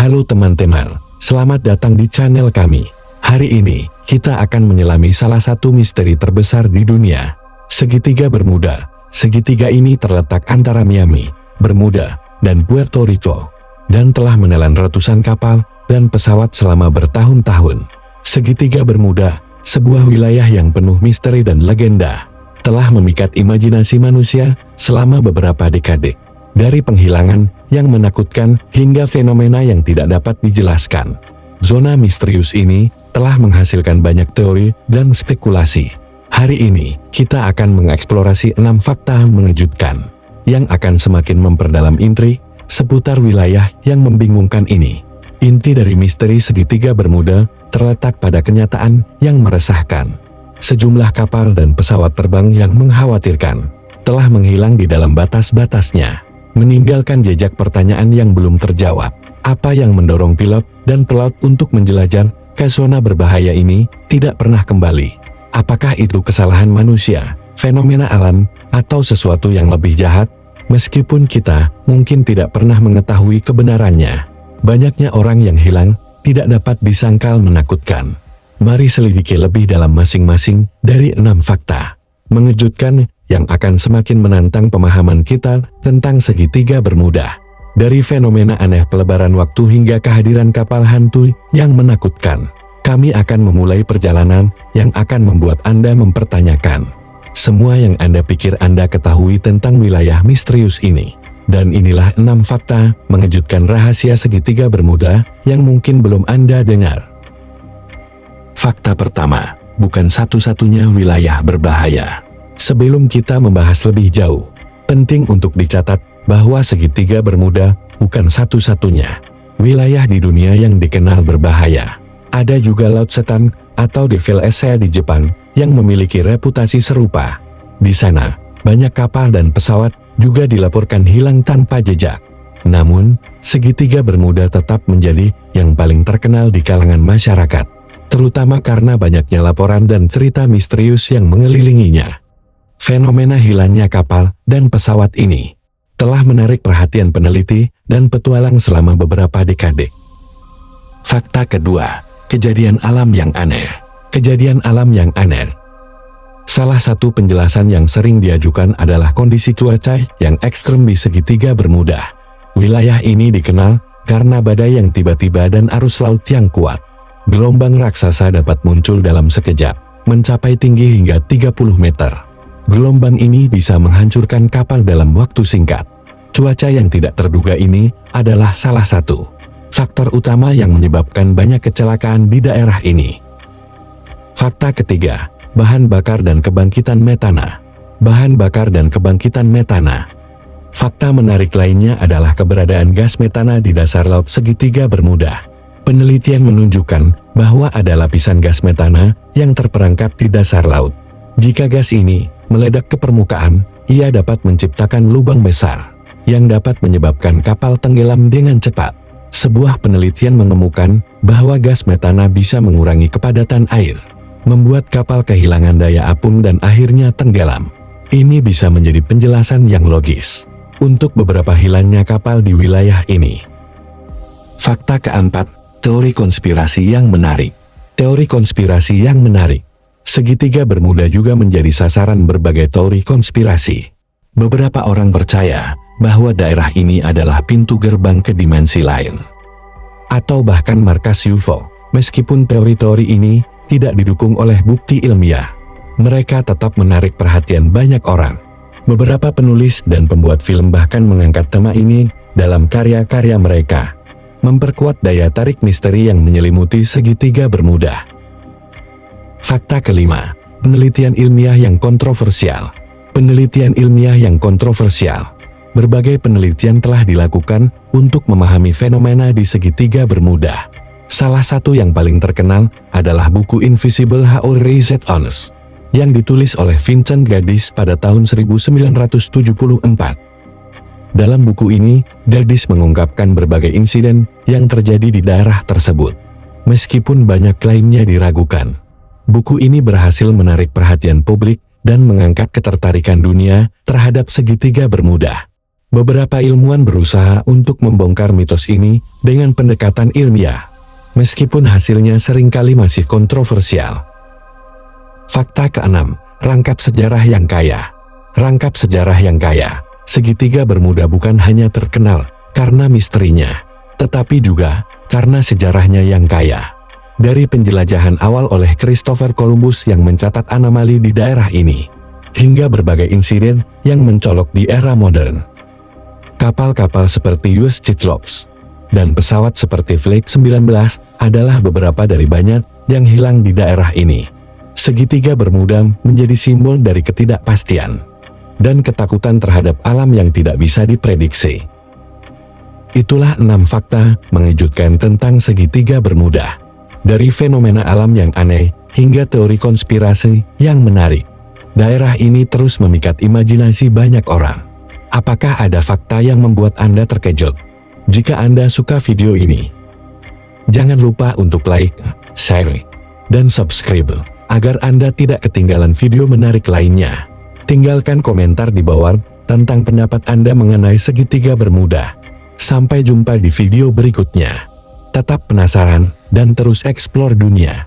Halo teman-teman, selamat datang di channel kami. Hari ini, kita akan menyelami salah satu misteri terbesar di dunia, segitiga Bermuda. Segitiga ini terletak antara Miami, Bermuda, dan Puerto Rico, dan telah menelan ratusan kapal dan pesawat selama bertahun-tahun. Segitiga Bermuda, sebuah wilayah yang penuh misteri dan legenda, telah memikat imajinasi manusia selama beberapa dekade. Dari penghilangan yang menakutkan hingga fenomena yang tidak dapat dijelaskan. Zona misterius ini telah menghasilkan banyak teori dan spekulasi. Hari ini, kita akan mengeksplorasi 6 fakta mengejutkan yang akan semakin memperdalam intrik seputar wilayah yang membingungkan ini. Inti dari misteri segitiga Bermuda terletak pada kenyataan yang meresahkan. Sejumlah kapal dan pesawat terbang yang mengkhawatirkan telah menghilang di dalam batas-batasnya, meninggalkan jejak pertanyaan yang belum terjawab. Apa yang mendorong pilot dan pelaut untuk menjelajah ke zona berbahaya ini tidak pernah kembali? Apakah itu kesalahan manusia, fenomena alam, atau sesuatu yang lebih jahat? Meskipun kita mungkin tidak pernah mengetahui kebenarannya, banyaknya orang yang hilang tidak dapat disangkal menakutkan. Mari selidiki lebih dalam masing-masing dari 6 fakta mengejutkan yang akan semakin menantang pemahaman kita tentang segitiga Bermuda. Dari fenomena aneh pelebaran waktu hingga kehadiran kapal hantu yang menakutkan, kami akan memulai perjalanan yang akan membuat Anda mempertanyakan semua yang Anda pikir Anda ketahui tentang wilayah misterius ini. Dan inilah 6 fakta mengejutkan rahasia segitiga Bermuda yang mungkin belum Anda dengar. Fakta pertama, bukan satu-satunya wilayah berbahaya. Sebelum kita membahas lebih jauh, penting untuk dicatat bahwa segitiga Bermuda bukan satu-satunya wilayah di dunia yang dikenal berbahaya. Ada juga Laut Setan atau Devil Sea di Jepang yang memiliki reputasi serupa. Di sana, banyak kapal dan pesawat juga dilaporkan hilang tanpa jejak. Namun, segitiga Bermuda tetap menjadi yang paling terkenal di kalangan masyarakat, terutama karena banyaknya laporan dan cerita misterius yang mengelilinginya. Fenomena hilangnya kapal dan pesawat ini telah menarik perhatian peneliti dan petualang selama beberapa dekade. Fakta kedua, kejadian alam yang aneh. Kejadian alam yang aneh. Salah satu penjelasan yang sering diajukan adalah kondisi cuaca yang ekstrem di segitiga Bermuda. Wilayah ini dikenal karena badai yang tiba-tiba dan arus laut yang kuat. Gelombang raksasa dapat muncul dalam sekejap, mencapai tinggi hingga 30 meter. Gelombang ini bisa menghancurkan kapal dalam waktu singkat. Cuaca yang tidak terduga ini adalah salah satu faktor utama yang menyebabkan banyak kecelakaan di daerah ini. Fakta ketiga, bahan bakar dan kebangkitan metana. Bahan bakar dan kebangkitan metana. Fakta menarik lainnya adalah keberadaan gas metana di dasar laut segitiga Bermuda. Penelitian menunjukkan bahwa ada lapisan gas metana yang terperangkap di dasar laut. Jika gas ini meledak ke permukaan, ia dapat menciptakan lubang besar yang dapat menyebabkan kapal tenggelam dengan cepat. Sebuah penelitian menemukan bahwa gas metana bisa mengurangi kepadatan air, membuat kapal kehilangan daya apung dan akhirnya tenggelam. Ini bisa menjadi penjelasan yang logis untuk beberapa hilangnya kapal di wilayah ini. Fakta keempat, teori konspirasi yang menarik. Teori konspirasi yang menarik. Segitiga Bermuda juga menjadi sasaran berbagai teori konspirasi. Beberapa orang percaya bahwa daerah ini adalah pintu gerbang ke dimensi lain, atau bahkan markas UFO. Meskipun teori-teori ini tidak didukung oleh bukti ilmiah, mereka tetap menarik perhatian banyak orang. Beberapa penulis dan pembuat film bahkan mengangkat tema ini dalam karya-karya mereka, memperkuat daya tarik misteri yang menyelimuti segitiga Bermuda. Fakta kelima, penelitian ilmiah yang kontroversial. Penelitian ilmiah yang kontroversial. Berbagai penelitian telah dilakukan untuk memahami fenomena di segitiga Bermuda. Salah satu yang paling terkenal adalah buku Invisible Horizons yang ditulis oleh Vincent Gaddis pada tahun 1974. Dalam buku ini, Gaddis mengungkapkan berbagai insiden yang terjadi di daerah tersebut. Meskipun banyak klaimnya diragukan, buku ini berhasil menarik perhatian publik dan mengangkat ketertarikan dunia terhadap segitiga Bermuda. Beberapa ilmuwan berusaha untuk membongkar mitos ini dengan pendekatan ilmiah, meskipun hasilnya seringkali masih kontroversial. Fakta keenam, rangkap sejarah yang kaya. Rangkap sejarah yang kaya, segitiga Bermuda bukan hanya terkenal karena misterinya, tetapi juga karena sejarahnya yang kaya. Dari penjelajahan awal oleh Christopher Columbus yang mencatat anomali di daerah ini, hingga berbagai insiden yang mencolok di era modern. Kapal-kapal seperti US Cyclops dan pesawat seperti Flight 19 adalah beberapa dari banyak yang hilang di daerah ini. Segitiga Bermuda menjadi simbol dari ketidakpastian dan ketakutan terhadap alam yang tidak bisa diprediksi. Itulah 6 fakta mengejutkan tentang segitiga Bermuda. Dari fenomena alam yang aneh hingga teori konspirasi yang menarik, daerah ini terus memikat imajinasi banyak orang. Apakah ada fakta yang membuat Anda terkejut? Jika Anda suka video ini, jangan lupa untuk like, share, dan subscribe, agar Anda tidak ketinggalan video menarik lainnya. Tinggalkan komentar di bawah tentang pendapat Anda mengenai segitiga Bermuda. Sampai jumpa di video berikutnya. Tetap penasaran dan terus eksplor dunia.